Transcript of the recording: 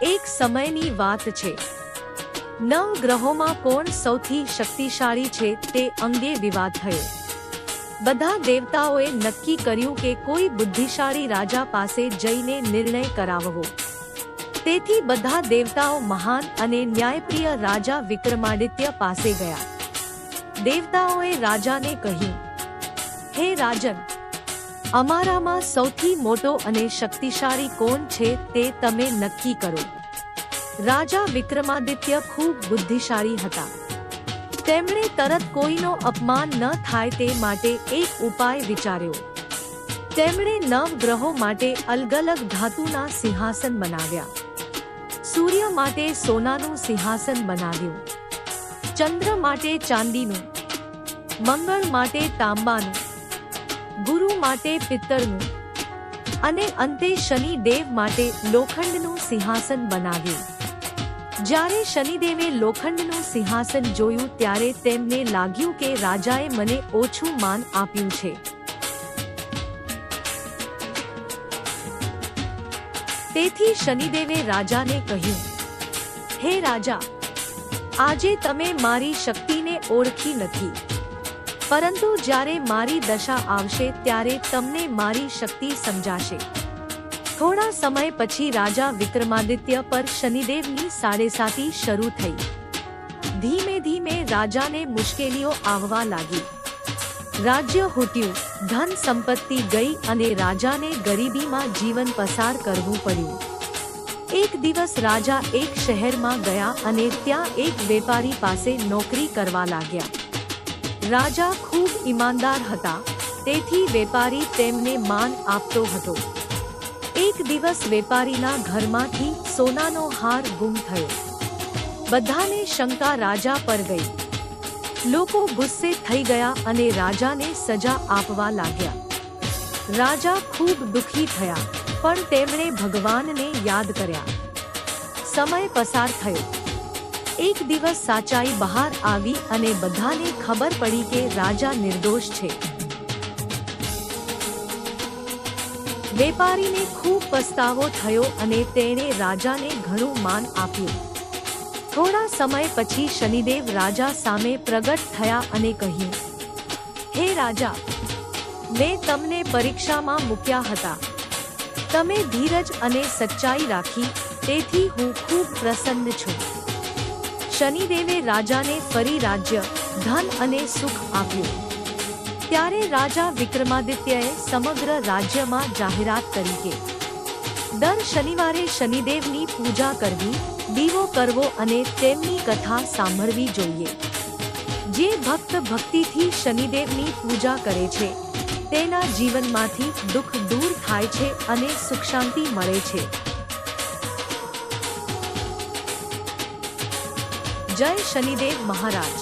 એક સમયની વાત છે। 9 ગ્રહોમાં કોણ સૌથી શક્તિશાળી છે તે અંગે વિવાદ થયો। બધા દેવતાઓએ નક્કી કર્યું કે કોઈ બુદ્ધિશાળી રાજા પાસે જઈને નિર્ણય કરાવવો। તેથી બધા દેવતાઓ મહાન અને ન્યાયપ્રિય રાજા વિક્રમાદિત્ય પાસે ગયા। દેવતાઓએ રાજાને કહ્યું, હે રાજન, અમારામાં સૌથી મોટો અને શક્તિશાળી કોણ છે તે તમે નક્કી કરો। રાજા વિક્રમાદિત્ય ખૂબ બુદ્ધિશાળી હતા। તેમણે તરત કોઈનો અપમાન ન થાય તે માટે એક ઉપાય વિચાર્યો। તેમણે 9 ગ્રહો માટે અલગ અલગ ધાતુના સિંહાસન બનાવ્યા। સૂર્ય માટે સોનાનું સિંહાસન બનાવ્યું, ચંદ્ર માટે ચાંદીનું, મંગળ માટે તાંબાનું, ગુરુ માટે પિત્તળનું અને અંતે શનિ દેવ માટે લોખંડનું સિંહાસન બનાવ્યું। જ્યારે શનિદેવે લોખંડનું સિંહાસન જોયું ત્યારે તેમને લાગ્યું કે રાજાએ મને ઓછું માન આપ્યું છે। તેથી શનિદેવે રાજાને કહ્યું, હે રાજા, આજે તમે મારી શક્તિને ઓળખી નથી, પરંતુ જ્યારે મારી દશા આવશે ત્યારે તમને મારી શક્તિ સમજાશે। થોડા સમય પછી રાજા વિક્રમાદિત્ય પર શનિદેવની સાડેસાતી શરૂ થઈ। ધીમે ધીમે રાજાને મુશ્કેલીઓ આવવા લાગી। રાજ્ય હૂટ્યું, ધન સંપત્તિ ગઈ અને રાજાને ગરીબીમાં જીવન પસાર કરવું પડ્યું। એક દિવસ રાજા એક શહેરમાં ગયા અને ત્યાં એક વેપારી પાસે નોકરી કરવા લાગ્યા। રાજા ખૂબ ઈમાનદાર હતા, તેથી વેપારી તેમને માન આપતો હતો। એક દિવસ વેપારીના ઘરમાંથી સોનાનો હાર ગુમ થયો। બધાને શંકા રાજા પર ગઈ। લોકો ગુસ્સે થઈ ગયા અને રાજાને સજા આપવા લાગ્યા। રાજા ખૂબ દુઃખી થયા, પણ તેમણે ભગવાનને યાદ કર્યા। સમય પસાર થયો। એક દિવસ સાચાઈ બહાર આવી અને બધાને ખબર પડી કે રાજા નિર્દોષ છે। વેપારીને ખૂબ પસ્તાવો થયો અને તેણે રાજાને ઘણું માન આપ્યું। થોડા સમય પછી શનિદેવ રાજા સામે પ્રગટ થયા અને કહ્યું, હે રાજા, મેં તમને પરીક્ષામાં મૂક્યા હતા। તમે ધીરજ અને સચ્ચાઈ રાખી, તેથી હું ખૂબ પ્રસન્ન છું। શનિદેવે રાજાને ફરી રાજ્ય, ધન અને સુખ આપ્યું। ત્યારે રાજા વિક્રમાદિત્યએ સમગ્ર રાજ્યમાં જાહેરાત કરી કે દર શનિવારે શનિદેવની પૂજા કરવી, દીવો કરવો અને તેમની કથા સાંભળવી જોઈએ। જે ભક્ત ભક્તિથી શનિદેવની પૂજા કરે છે, તેના જીવનમાંથી દુઃખ દૂર થાય છે અને સુખ શાંતિ મળે છે। જય શનિદેવ મહારાજ।